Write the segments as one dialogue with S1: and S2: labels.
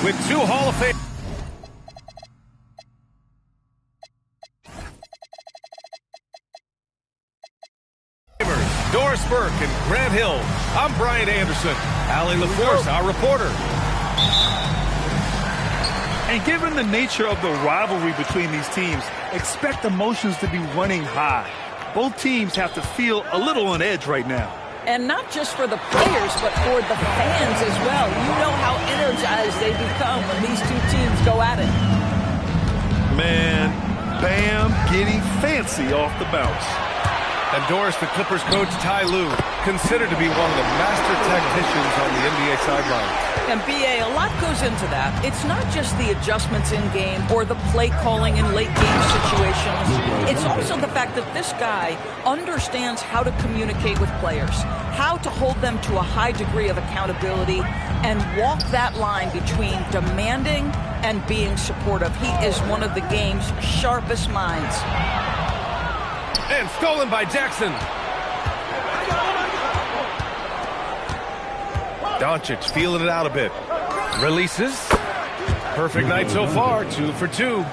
S1: with 2 Hall of Fame. Doris Burke and Grant Hill. I'm Brian Anderson. Allie LaForce, our reporter.
S2: And given the nature of the rivalry between these teams, expect emotions to be running high. Both teams have to feel a little on edge right now.
S3: And not just for the players, but for the fans as well. You know how energized they become when these two teams go at it.
S2: Man, Bam getting fancy off the bounce.
S1: And Doris, the Clippers coach Ty Lue, considered to be one of the master tacticians on the NBA sideline.
S3: And B.A., a lot goes into that. It's not just the adjustments in game or the play calling in late game situations. It's also the fact that this guy understands how to communicate with players, how to hold them to a high degree of accountability, and walk that line between demanding and being supportive. He is one of the game's sharpest minds.
S1: And stolen by Jackson. Doncic feeling it out a bit. Releases. Perfect night so far, 2 for 2.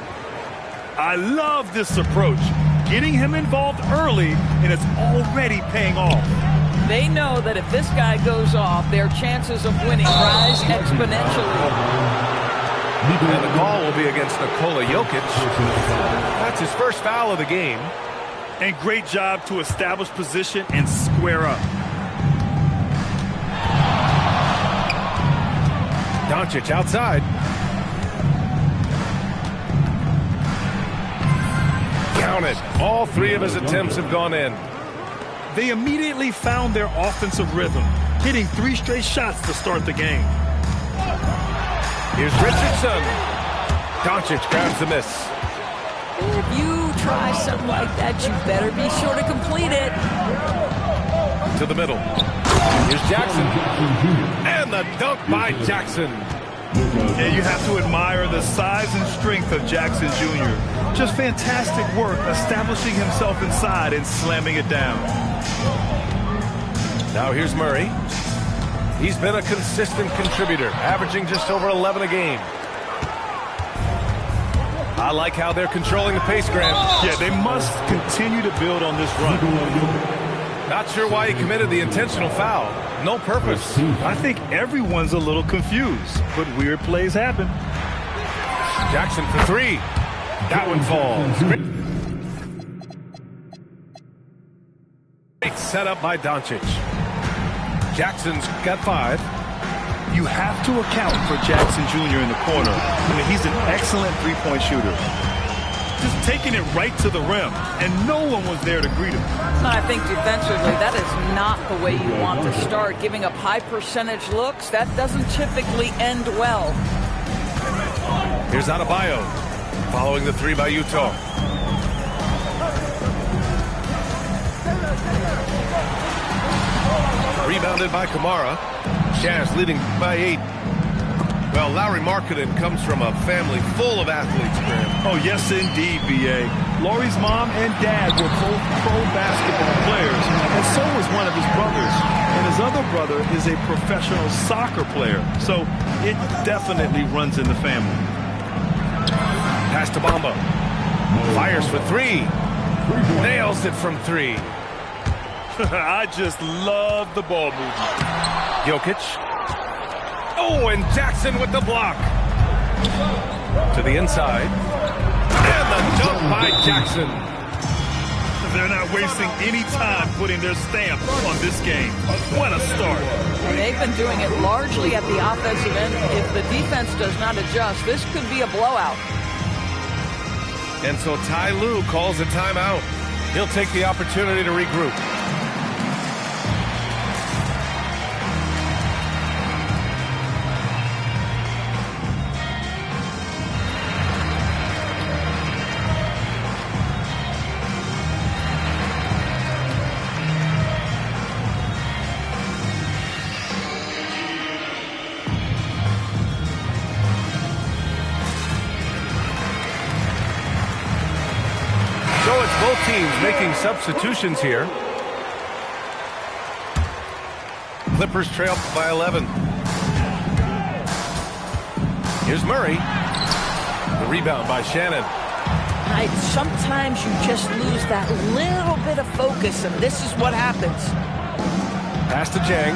S2: I love this approach. Getting him involved early, and it's already paying off.
S3: They know that if this guy goes off, their chances of winning rise exponentially.
S1: And the call will be against Nikola Jokic. That's his first foul of the game.
S2: And great job to establish position and square up.
S1: Doncic outside. Count it. All 3 of his attempts have gone in.
S2: They immediately found their offensive rhythm, hitting 3 straight shots to start the game.
S1: Here's Richardson. Doncic grabs the miss.
S3: If you try something like that, you better be sure to complete it.
S1: To the middle. Here's Jackson. And the dunk by Jackson.
S2: And you have to admire the size and strength of Jackson Jr. Just fantastic work establishing himself inside and slamming it down.
S1: Now here's Murray. He's been a consistent contributor, averaging just over 11 a game. I like how they're controlling the pace, Grant.
S2: Yeah, they must continue to build on this run.
S1: Not sure why he committed the intentional foul. No purpose.
S2: I think everyone's a little confused, but weird plays happen.
S1: Jackson for 3. That one falls. Great setup by Doncic. Jackson's got 5.
S2: You have to account for Jackson Jr. in the corner. I mean, he's an excellent three-point shooter. Just taking it right to the rim, and no one was there to greet him.
S3: I think defensively, that is not the way you want to start. Giving up high percentage looks, that doesn't typically end well.
S1: Here's Adebayo, following the 3 by Utah. Rebounded by Kamara. Jazz leading by 8. Well, Lauri Markkanen comes from a family full of athletes, Graham.
S2: Oh, yes, indeed, B.A. Lauri's mom and dad were both pro basketball players, and so was one of his brothers. And his other brother is a professional soccer player, so it definitely runs in the family.
S1: Pass to Bamba. Fires for 3. Nails it from 3.
S2: I just love the ball movement.
S1: Jokic. Oh, and Jackson with the block. To the inside. And the dunk by Jackson.
S2: They're not wasting any time putting their stamp on this game. What a start.
S3: They've been doing it largely at the offensive end. If the defense does not adjust, this could be a blowout.
S1: And so Ty Lue calls a timeout. He'll take the opportunity to regroup. So it's both teams making substitutions here. Clippers trail by 11. Here's Murray. The rebound by Shannon.
S3: Sometimes you just lose that little bit of focus, and this is what happens.
S1: Pass to Jang.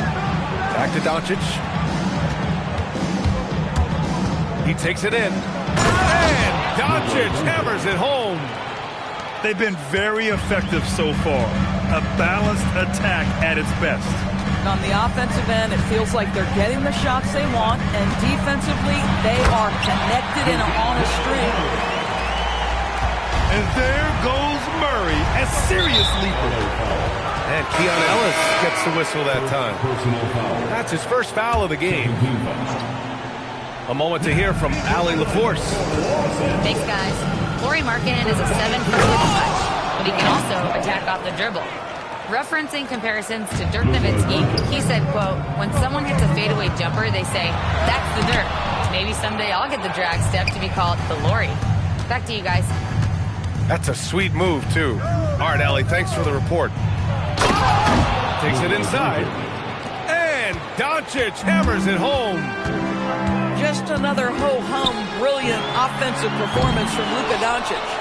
S1: Back to Doncic. He takes it in. And Doncic hammers it home.
S2: They've been very effective so far. A balanced attack at its best.
S3: On the offensive end, it feels like they're getting the shots they want, and defensively, they are connected and on a string.
S2: And there goes Murray, a serious leaper.
S1: And Keon Ellis gets the whistle that time. That's his first foul of the game. A moment to hear from Allie LaForce.
S4: Thanks, guys. Lauri Markkanen is a 7-foot touch, but he can also attack off the dribble. Referencing comparisons to Dirk Nowitzki, he said, quote, when someone hits a fadeaway jumper, they say, that's the Dirk. Maybe someday I'll get the drag step to be called the Lauri. Back to you guys.
S1: That's a sweet move, too. All right, Allie, thanks for the report. Takes it inside. And Doncic hammers it home.
S3: Just another ho-hum, brilliant offensive performance from Luka Doncic.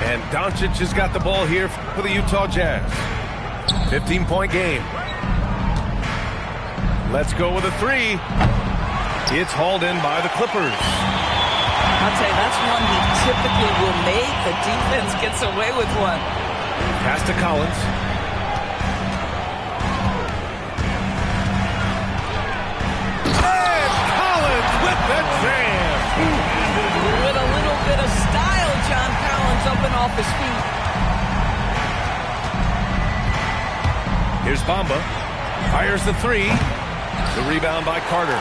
S1: And Doncic has got the ball here for the Utah Jazz. 15-point game. Let's go with a three. It's hauled in by the Clippers.
S3: I'll tell you, that's one he typically will make. The defense gets away with one.
S1: Pass to Collins. And Collins with the jam.
S3: With a little bit of style, John Collins up and off his feet.
S1: Here's Bamba. Fires the three. The rebound by Carter.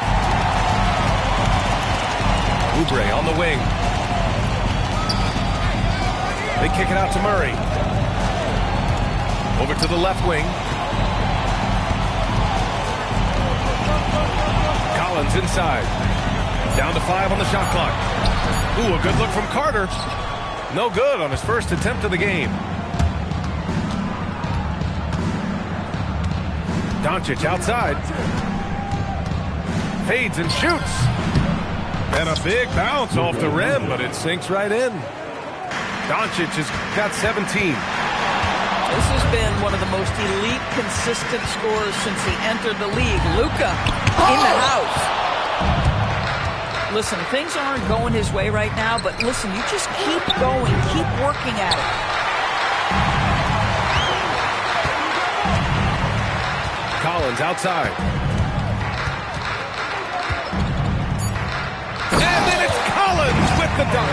S1: Oubre on the wing. They kick it out to Murray. Over to the left wing. Collins inside. Down to 5 on the shot clock. Ooh, a good look from Carter. No good on his first attempt of the game. Doncic outside. Fades and shoots. And a big bounce off the rim, but it sinks right in. Doncic has got 17.
S3: This has been one of the most elite, consistent scorers since he entered the league. Luka in the house. Listen, things aren't going his way right now, but listen, you just keep going, keep working at it.
S1: Collins outside. And then it's Collins with the dunk.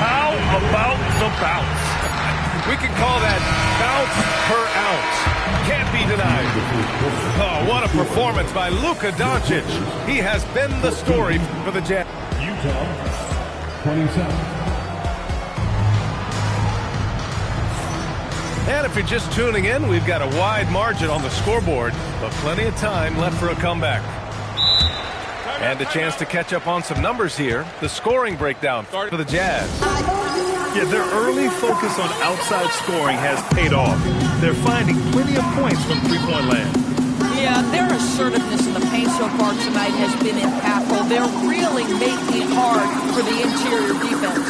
S2: How about the bounce?
S1: We can call that bounce per ounce. Can't be denied. Oh, what a performance by Luka Doncic. He has been the story for the Jazz.
S5: Utah, 27.
S1: And if you're just tuning in, we've got a wide margin on the scoreboard, but plenty of time left for a comeback. And a chance to catch up on some numbers here. The scoring breakdown for the Jazz.
S2: Yeah, their early focus on outside scoring has paid off. They're finding plenty of points from three-point land.
S3: Yeah, their assertiveness in the paint so far tonight has been impactful. They're really making it hard for the interior defense.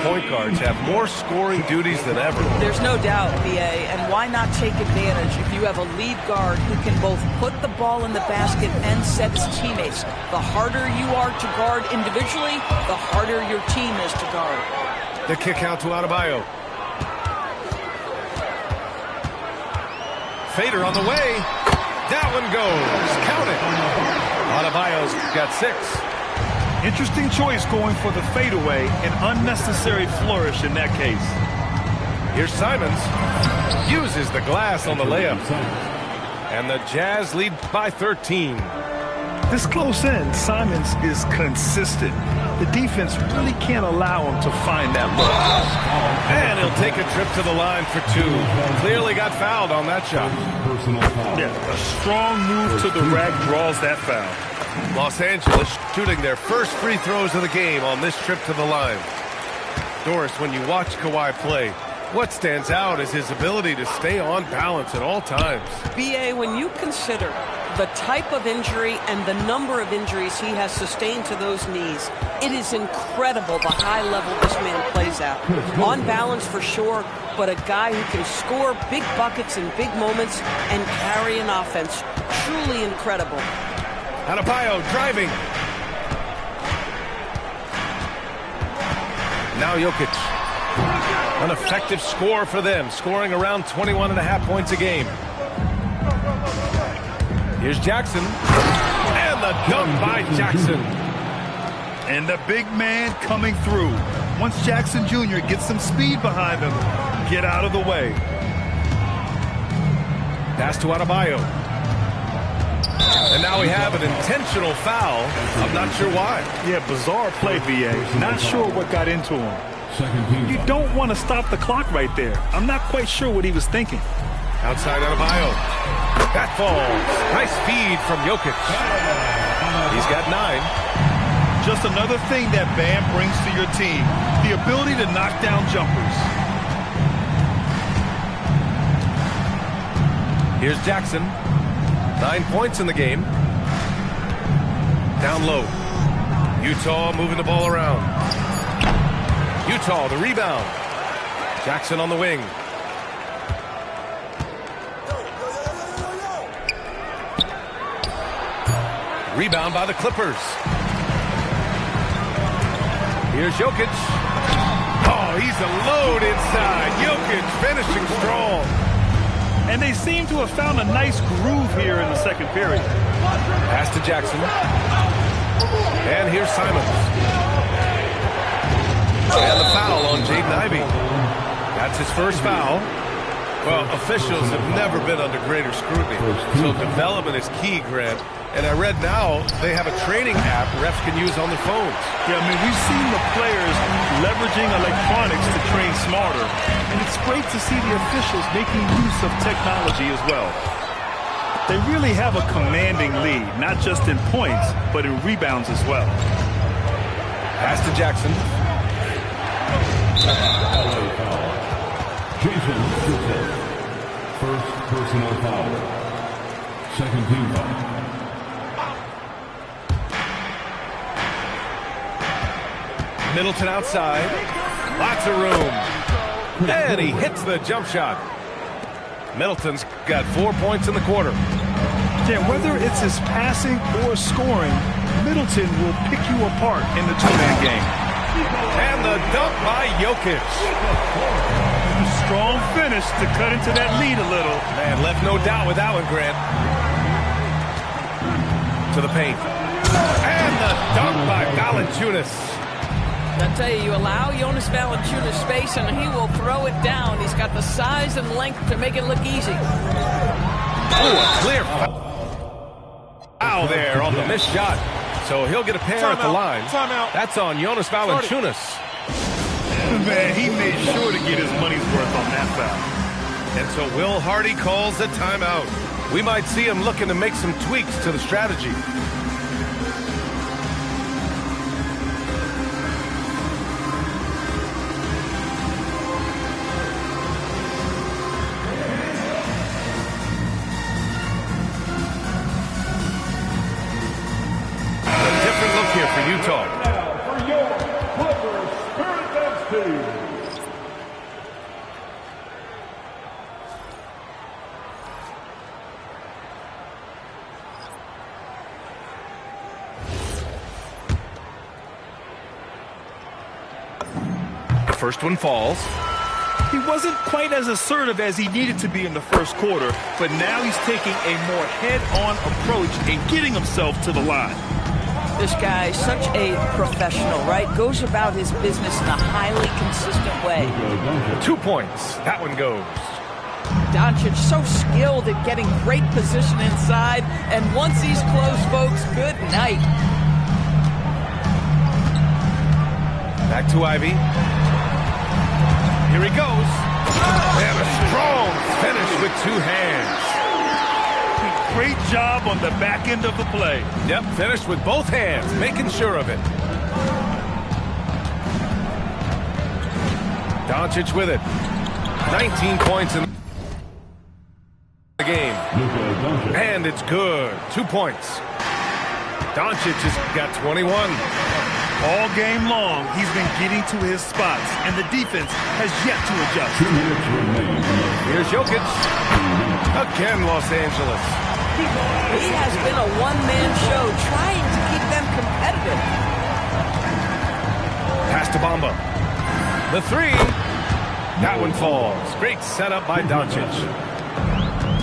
S1: Point guards have more scoring duties than ever.
S3: There's no doubt, BA, and why not take advantage if you have a lead guard who can both put the ball in the basket and set his teammates. The harder you are to guard individually, the harder your team is to guard.
S1: The kick out to Adebayo. Fader on the way. That one goes. Count it. Adebayo's got 6.
S2: Interesting choice going for the fadeaway, an unnecessary flourish in that case.
S1: Here's Simons. Uses the glass on the layup. And the Jazz lead by 13.
S2: This close in, Simons is consistent. The defense really can't allow him to find that look.
S1: And he'll take a trip to the line for 2. Clearly got fouled on that shot.
S2: Yeah, a strong move to the rack draws that foul.
S1: Los Angeles shooting their first free throws of the game on this trip to the line. Doris, when you watch Kawhi play, what stands out is his ability to stay on balance at all times.
S3: B.A., when you consider the type of injury and the number of injuries he has sustained to those knees, it is incredible the high level this man plays at. On balance for sure, but a guy who can score big buckets in big moments and carry an offense. Truly incredible.
S1: Adebayo driving. Now Jokic. An effective score for them, scoring around 21.5 points a game. Here's Jackson. And the dunk by Jackson.
S2: And the big man coming through. Once Jackson Jr. gets some speed behind him, get out of the way.
S1: Pass to Adebayo. And now we have an intentional foul. I'm not sure why.
S2: Yeah, bizarre play, B.A. Not sure what got into him. You don't want to stop the clock right there. I'm not quite sure what he was thinking.
S1: Outside Adebayo. That falls. Nice feed from Jokic. He's got 9.
S2: Just another thing that Bam brings to your team. The ability to knock down jumpers.
S1: Here's Jackson. 9 points in the game. Down low. Utah moving the ball around. Utah, the rebound. Jackson on the wing. Rebound by the Clippers. Here's Jokic. Oh, he's a load inside. Jokic finishing strong.
S2: And they seem to have found a nice groove here in the second period.
S1: Pass to Jackson. And here's Simons. And the foul on Jaden Ivey. That's his first foul. Well, officials have never been under greater scrutiny. So development is key, Grant. And I read now they have a training app refs can use on their phones.
S2: Yeah, I mean, we've seen the players leveraging electronics to train smarter. And it's great to see the officials making use of technology as well. They really have a commanding lead, not just in points, but in rebounds as well.
S1: Pass to Jackson.
S5: First personal foul. Second team foul.
S1: Middleton outside. Lots of room. And he hits the jump shot. Middleton's got 4 points in the quarter.
S2: Yeah, whether it's his passing or scoring, Middleton will pick you apart in the two-man game.
S1: And the dunk by Jokic.
S2: Strong finish to cut into that lead a little.
S1: Man, left no doubt with that one, Grant. To the paint. And the dunk by Valanciunas.
S3: I tell you, you allow Jonas Valanciunas space and he will throw it down. He's got the size and length to make it look easy.
S1: Oh, a clear foul there on the missed shot. So he'll get a pair at the line. That's on Jonas Valanciunas.
S2: Man, he made sure to get his money's worth on that foul.
S1: And so Will Hardy calls the timeout. We might see him looking to make some tweaks to the strategy. Here for Utah.
S5: Now for your Clippers Spirit Dance team.
S1: The first one falls.
S2: He wasn't quite as assertive as he needed to be in the first quarter, but now he's taking a more head-on approach and getting himself to the line.
S3: This guy is such a professional, right? Goes about his business in a highly consistent way.
S1: 2 points. That one goes.
S3: Doncic so skilled at getting great position inside, and once he's close, folks, good night.
S1: Back to Ivy. Here he goes. And a strong finish with two hands.
S2: Great job on the back end of the play.
S1: Yep, finished with both hands, making sure of it. Doncic with it. 19 points in the game. And it's good. 2 points. Doncic has got 21.
S2: All game long, he's been getting to his spots, and the defense has yet to adjust.
S1: Here's Jokic. Again, Los Angeles.
S3: He has been a one-man show trying to keep them competitive.
S1: Pass to Bamba. The three. That one falls. Great setup by Doncic.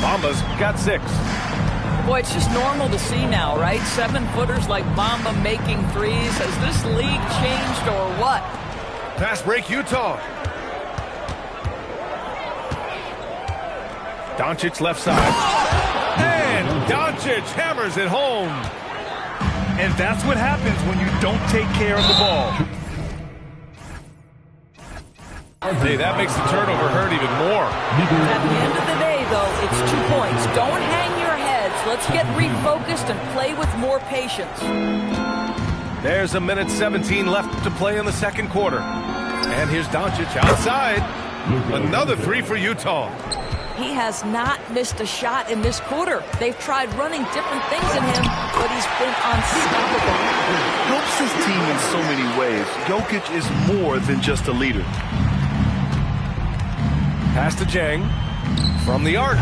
S1: Bamba's got 6.
S3: Boy, it's just normal to see now, right? 7-footers like Bamba making threes. Has this league changed or what?
S1: Pass break, Utah. Doncic left side. And Doncic hammers it home.
S2: And that's what happens when you don't take care of the ball.
S1: Hey, that makes the turnover hurt even more.
S3: At the end of the day, though, it's 2 points. Don't hang your heads. Let's get refocused and play with more patience.
S1: There's 1:17 left to play in the second quarter. And here's Doncic outside. Another three for Utah.
S3: He has not missed a shot in this quarter. They've tried running different things in him, but he's been unstoppable.
S2: Helps his team in so many ways. Jokic is more than just a leader.
S1: Pass to Jang. From the arc.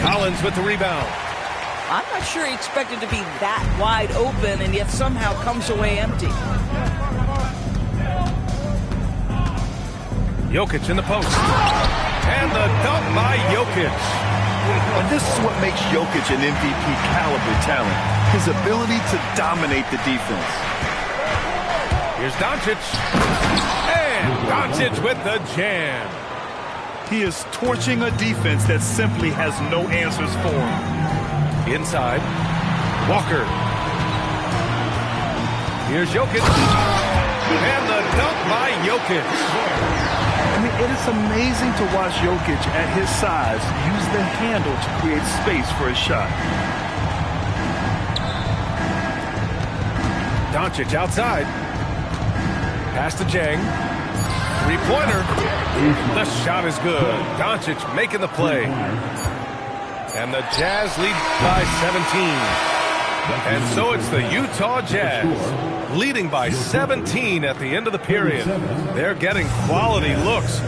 S1: Collins with the rebound.
S3: I'm not sure he expected to be that wide open and yet somehow comes away empty.
S1: Jokic in the post. And the dunk by Jokic.
S2: And this is what makes Jokic an MVP caliber talent. His ability to dominate the defense.
S1: Here's Doncic. And Doncic with the jam.
S2: He is torching a defense that simply has no answers for him.
S1: Inside. Walker. Here's Jokic. And the dunk by Jokic.
S2: I mean, it is amazing to watch Jokic at his size use the handle to create space for his shot.
S1: Doncic outside. Pass to Jang. Three-pointer. The shot is good. Doncic making the play. And the Jazz lead by 17. And so it's the Utah Jazz leading by 17 at the end of the period. They're getting quality looks.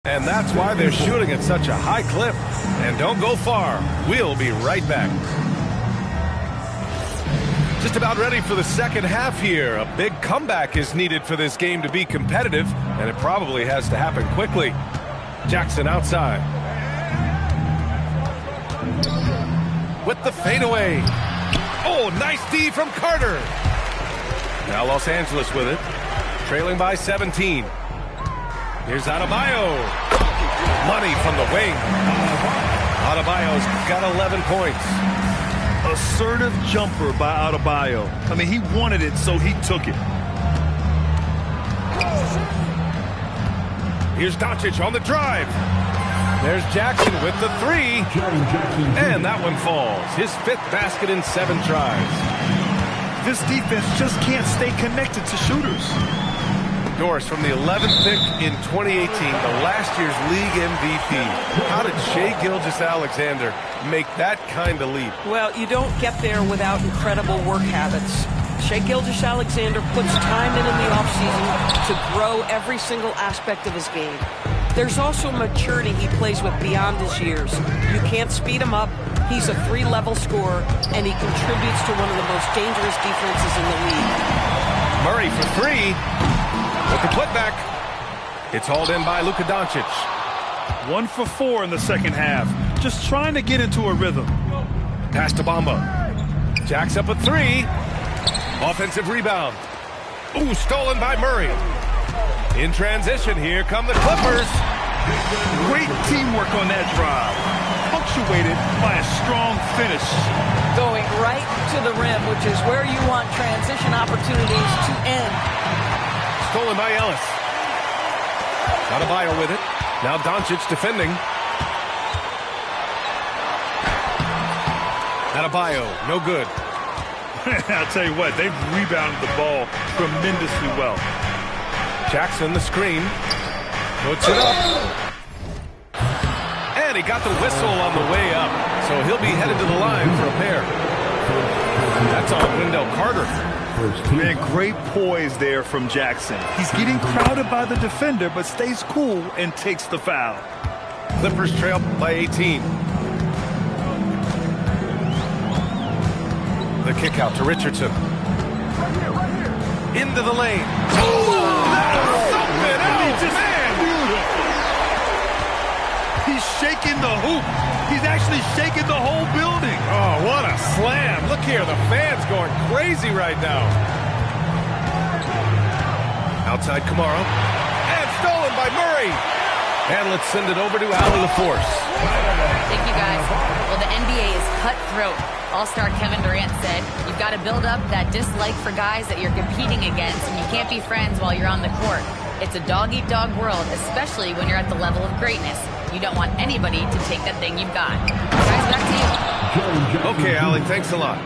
S1: And that's why they're shooting at such a high clip. And don't go far. We'll be right back. Just about ready for the second half here. A big comeback is needed for this game to be competitive, and it probably has to happen quickly. Jackson outside. With the fadeaway. Oh, nice D from Carter. Now Los Angeles with it. Trailing by 17. Here's Adebayo. Money from the wing. Adebayo's got 11 points.
S2: Assertive jumper by Adebayo. I mean, he wanted it, so he took it.
S1: Here's Doncic on the drive. There's Jackson with the three. And that one falls. His 5th basket in 7 tries.
S2: This defense just can't stay connected to shooters.
S1: Doris from the 11th pick in 2018, the last year's league MVP. How did Shai Gilgeous-Alexander make that kind of leap?
S3: Well, you don't get there without incredible work habits. Shai Gilgeous-Alexander puts time in the offseason to grow every single aspect of his game. There's also maturity he plays with beyond his years. You can't speed him up. He's a 3-level scorer, and he contributes to one of the most dangerous defenses in the league.
S1: Murray for 3. With the putback. It's hauled in by Luka Doncic.
S2: 1 for 4 in the second half. Just trying to get into a rhythm.
S1: Pass to Bamba. Jacks up a 3. Offensive rebound. Ooh, stolen by Murray. In transition, here come the Clippers.
S2: Great teamwork on that drive. Punctuated by a strong finish.
S3: Going right to the rim, which is where you want transition opportunities to end.
S1: Stolen by Ellis. Adebayo with it. Now Doncic defending. Adebayo, no good.
S2: I'll tell you what, they've rebounded the ball tremendously well.
S1: Jackson, the screen. Puts it up. And he got the whistle on the way up. So he'll be headed to the line for a pair. That's on Wendell Carter.
S2: Man, great poise there from Jackson. He's getting crowded by the defender, but stays cool and takes the foul.
S1: Clippers trail by 18. The kick out to Richardson. Into the lane. Oh, that's something else, man!
S2: He's shaking the hoop. He's actually shaking the whole building.
S1: Oh, what a slam. Look here, the fans going crazy right now. Outside Kamara. And stolen by Murray. And let's send it over to Allie LaForce.
S4: Thank you, guys. Well, the NBA is cutthroat. All-star Kevin Durant said, you've got to build up that dislike for guys that you're competing against, and you can't be friends while you're on the court. It's a dog-eat-dog world, especially when you're at the level of greatness. You don't want anybody to take that thing you've got. Guys, back to you.
S1: Okay, Allie, thanks a lot.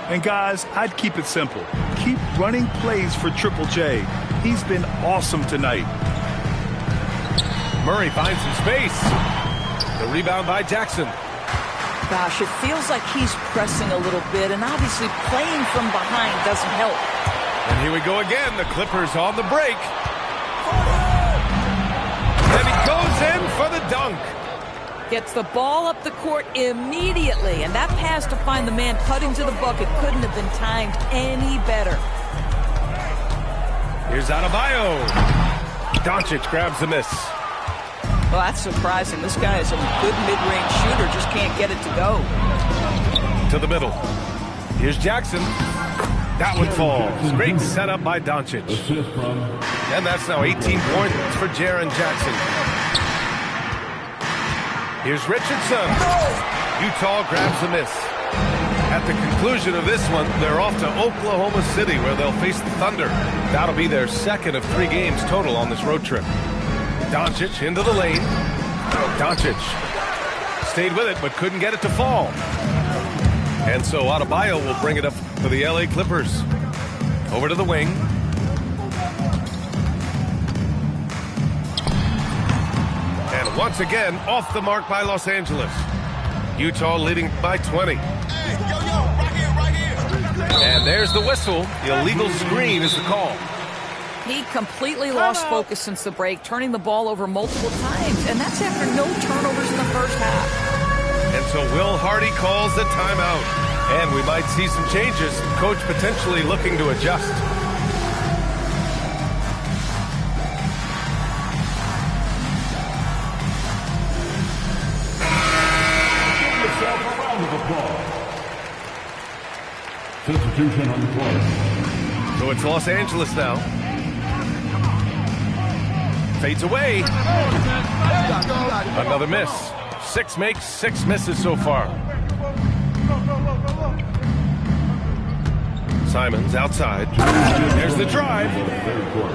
S2: And guys, I'd keep it simple. Keep running plays for Triple J. He's been awesome tonight.
S1: Murray finds some space. The rebound by Jackson.
S3: Gosh, it feels like he's pressing a little bit, and obviously playing from behind doesn't help.
S1: And here we go again. The Clippers on the break. And he goes in for the dunk.
S3: Gets the ball up the court immediately, and that pass to find the man cutting to the bucket couldn't have been timed any better.
S1: Here's Adebayo. Doncic grabs the miss.
S3: Well, that's surprising. This guy is a good mid-range shooter, just can't get it to go.
S1: To the middle. Here's Jackson. That one falls. Great setup by Doncic. And that's now 18 points for Jaren Jackson. Here's Richardson. Utah grabs the miss. At the conclusion of this one, they're off to Oklahoma City, where they'll face the Thunder. That'll be their second of 3 games total on this road trip. Doncic into the lane. Doncic stayed with it, but couldn't get it to fall. And so Adebayo will bring it up for the LA Clippers. Over to the wing. And once again, off the mark by Los Angeles. Utah leading by 20. And there's the whistle. The illegal screen is the call.
S3: He completely lost focus since the break, turning the ball over multiple times, and that's after no turnovers in the first half.
S1: And so Will Hardy calls the timeout. And we might see some changes. Coach potentially looking to adjust.
S5: Give yourself a round of applause. Substitution on the floor.
S1: So it's Los Angeles now. Fades away. Another miss. 6 makes, 6 misses so far. Simons outside. There's the drive.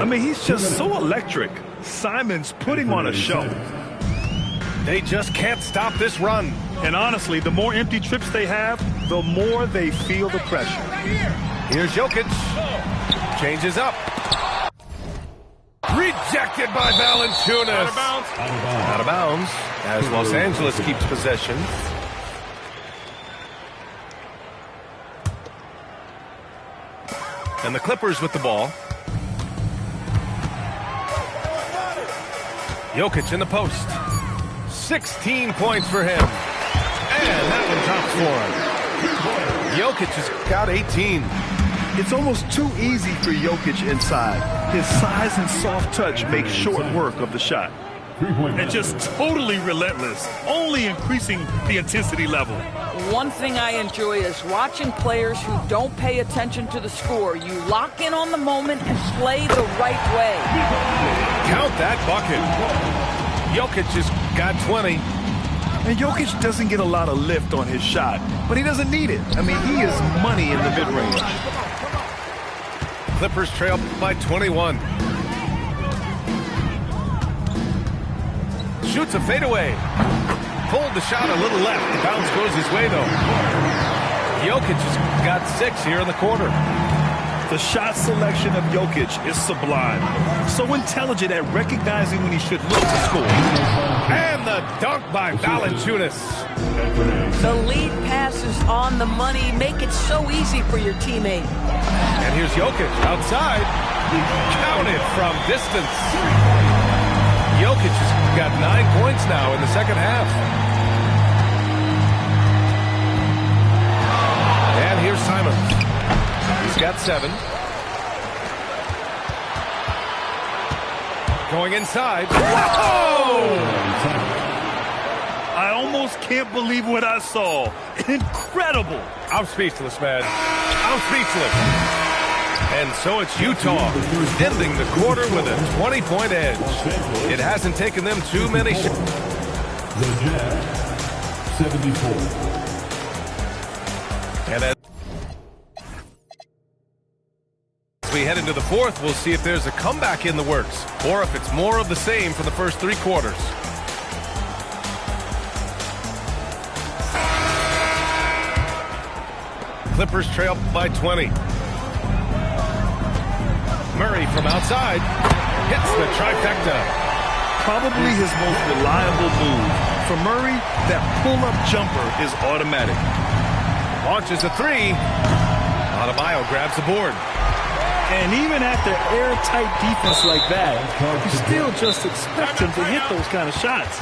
S2: I mean, he's just so electric. Simons putting on a show.
S1: They just can't stop this run.
S2: And honestly, the more empty trips they have, the more they feel the pressure.
S1: Here's Jokic. Changes up. Rejected by Valanciunas. Out of bounds. Out of bounds as Los Angeles keeps possession. And the Clippers with the ball. Jokic in the post. 16 points for him. And that one drops for him. Jokic has got 18.
S2: It's almost too easy for Jokic inside. His size and soft touch make short work of the shot.
S6: And just totally relentless, only increasing the intensity level.
S3: One thing I enjoy is watching players who don't pay attention to the score. You lock in on the moment and play the right way.
S1: Count that bucket. Jokic has got 20.
S2: And Jokic doesn't get a lot of lift on his shot, but he doesn't need it. I mean, he is money in the mid-range.
S1: Clippers trail by 21. Shoots a fadeaway. Pulled the shot a little left. The bounce goes his way, though. Jokic has got 6 here in the quarter.
S2: The shot selection of Jokic is sublime. So intelligent at recognizing when he should look to score.
S1: And the dunk by Valanciunas.
S3: The lead pass is on the money. Make it so easy for your teammate.
S1: And here's Jokic outside. Counted from distance. Jokic has got 9 points now in the second half. And here's Simons. He's got 7. Going inside. Whoa!
S6: I almost can't believe what I saw. Incredible.
S1: I'm speechless, man. I'm speechless. And so it's Utah ending the quarter with a 20-point edge. It hasn't taken them too many shots.
S5: The Jazz, 74.
S1: And as we head into the fourth, we'll see if there's a comeback in the works or if it's more of the same for the first 3 quarters. Clippers trail by 20. Murray from outside hits the trifecta.
S2: Probably his most reliable move. For Murray, that pull-up jumper is automatic.
S1: Launches a 3. Adebayo grabs the board.
S2: And even after airtight defense like that, you still just expect him to hit those kind of shots.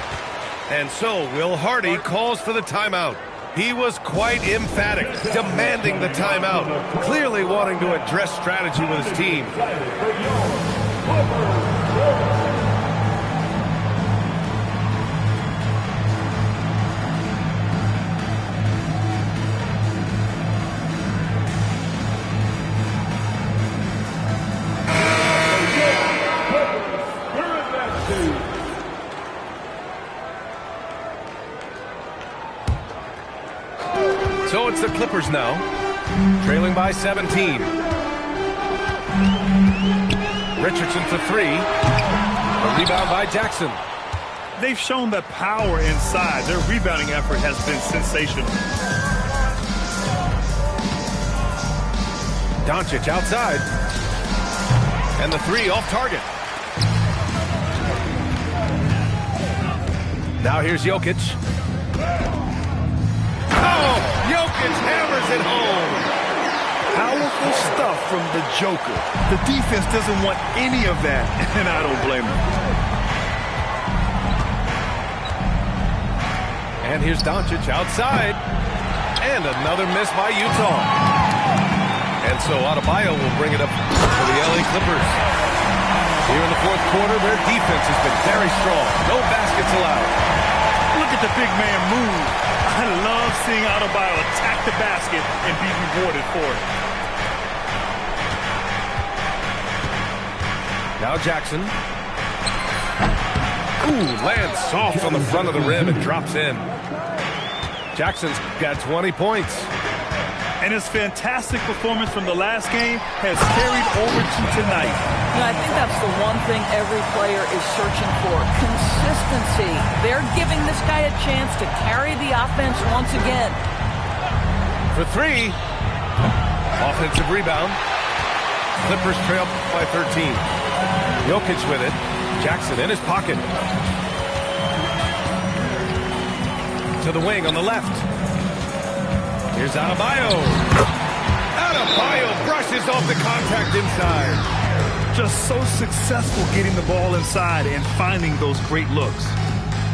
S1: And so Will Hardy calls for the timeout. He was quite emphatic, demanding the timeout, clearly wanting to address strategy with his team. So it's the Clippers now, trailing by 17. Richardson for 3. A rebound by Jackson.
S6: They've shown that power inside. Their rebounding effort has been sensational.
S1: Doncic outside. And the 3 off target. Now here's Jokic. Oh, Jokic hammers it home.
S2: Powerful stuff from the Joker. The defense doesn't want any of that, and I don't blame them.
S1: And here's Doncic outside. And another miss by Utah. And so Adebayo will bring it up for the LA Clippers. Here in the fourth quarter, their defense has been very strong. No baskets allowed.
S6: Look at the big man move. I love seeing Adebayo attack the basket and be rewarded for it.
S1: Now Jackson. Ooh, lands soft on the front of the rim and drops in. Jackson's got 20 points.
S6: And his fantastic performance from the last game has carried over to tonight.
S3: You know, I think that's the one thing every player is searching for. Consistency. They're giving this guy a chance to carry the offense once again.
S1: For 3. Offensive rebound. Clippers trail by 13. Jokic with it. Jackson in his pocket. To the wing on the left. Here's Adebayo. Adebayo brushes off the contact inside.
S2: Just so successful getting the ball inside and finding those great looks.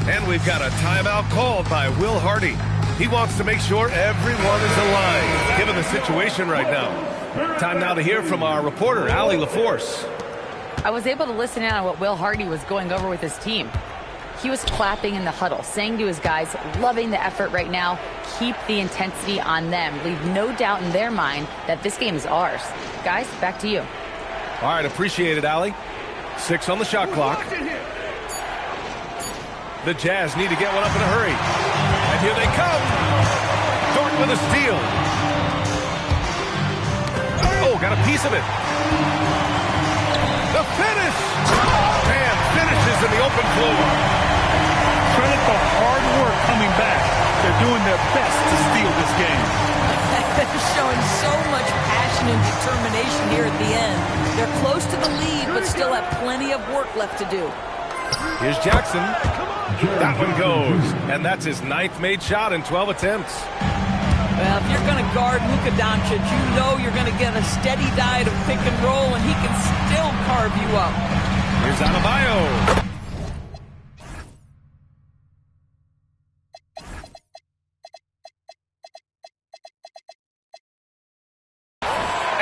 S1: And we've got a timeout called by Will Hardy. He wants to make sure everyone is aligned, given the situation right now. Time now to hear from our reporter, Allie LaForce.
S4: I was able to listen in on what Will Hardy was going over with his team. He was clapping in the huddle, saying to his guys, loving the effort right now, keep the intensity on them. Leave no doubt in their mind that this game is ours. Guys, back to you.
S1: All right, appreciate it, Allie. 6 on the shot clock. The Jazz need to get one up in a hurry. And here they come. Dort with a steal. Oh, got a piece of it. The finish. Man, finishes in the open floor.
S6: Credit the hard work coming back. They're doing their best to steal this game.
S3: They're showing so much passion and determination here at the end. They're close to the lead, but still have plenty of work left to do.
S1: Here's Jackson. That one goes. And that's his 9th made shot in 12 attempts.
S3: Well, if you're going to guard Luka Doncic, you know you're going to get a steady diet of pick and roll, and he can still carve you up.
S1: Here's Adebayo.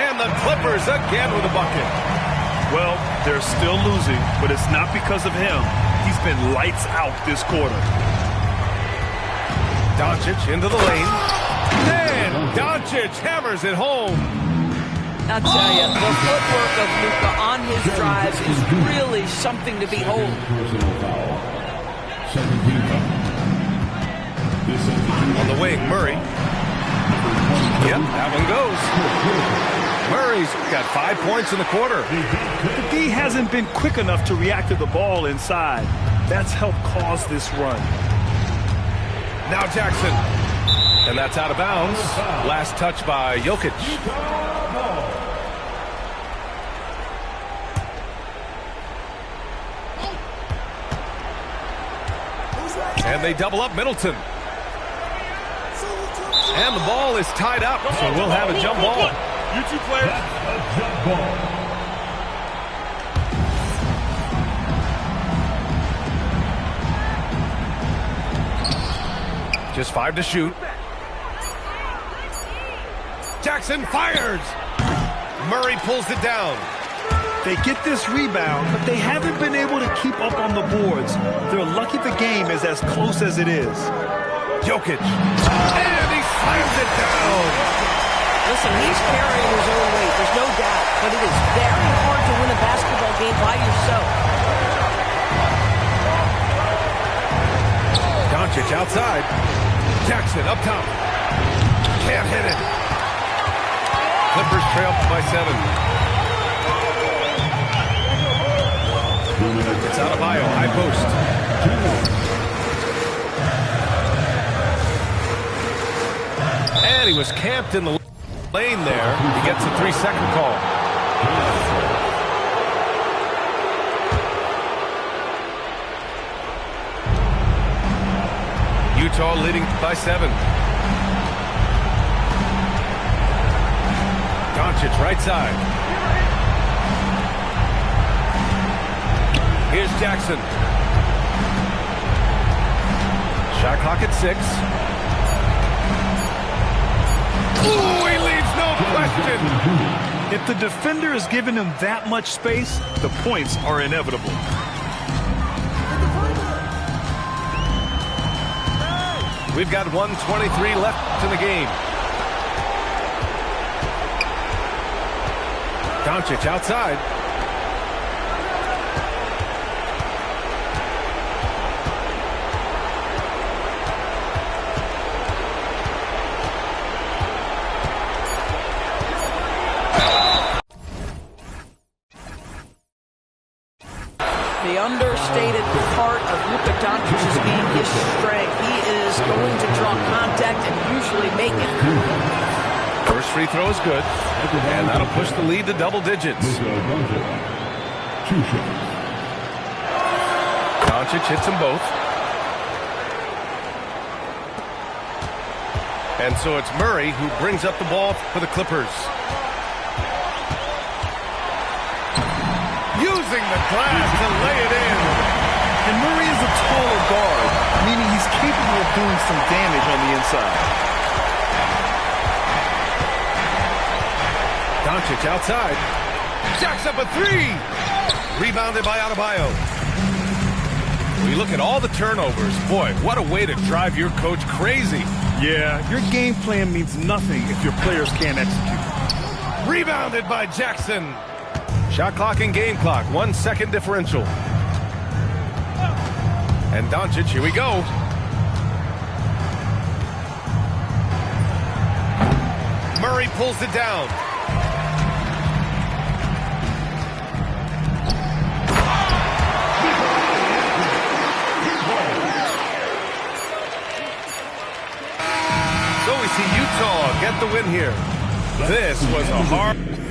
S1: And the Clippers again with a bucket.
S6: Well, they're still losing, but it's not because of him. He's been lights out this quarter.
S1: Doncic into the lane. And Doncic hammers it home.
S3: I'll tell you, the footwork of Luka on his drives is really something to behold.
S1: On the wing, Murray. Yep, that one goes. Murray's got 5 points in the quarter.
S6: The D hasn't been quick enough to react to the ball inside. That's helped cause this run.
S1: Now Jackson. And that's out of bounds. Last touch by Jokic. And they double up Middleton. And the ball is tied up, so we'll have a jump ball.
S6: You two players.
S5: Jump ball.
S1: Just 5 to shoot. Jackson fires. Murray pulls it down.
S2: They get this rebound, but they haven't been able to keep up on the boards. They're lucky the game is as close as it is.
S1: Jokic. And he slams it down.
S3: Listen, he's carrying his own weight, there's no doubt, but it is very hard to win a basketball game by yourself.
S1: Doncic outside. Jackson up top. Can't hit it. Clippers trail by 7. It's Adebayo, high post. And he was camped in the lane there. He gets a 3-second call. Utah leading by 7. Doncic right side. Here's Jackson. Shot clock at 6. Ooh, he leaves no question.
S2: If the defender is giving him that much space, the points are inevitable.
S1: We've got 1:23 left in the game. Doncic outside.
S3: The understated part of Luka Doncic's game is strength. He is going to draw contact and usually make it.
S1: First free throw is good, and that'll push the lead to double digits. Doncic hits them both. And so it's Murray who brings up the ball for the Clippers. Using the glass to lay it in.
S2: And Murray is a taller guard, meaning he's capable of doing some damage on the inside.
S1: Doncic outside. Jacks up a three. Rebounded by Adebayo. We look at all the turnovers. Boy, what a way to drive your coach crazy.
S2: Yeah, your game plan means nothing if your players can't execute.
S1: Rebounded by Jackson. Shot clock and game clock. 1 second differential. And Doncic, here we go. Murray pulls it down. So we see Utah get the win here. This was a hard...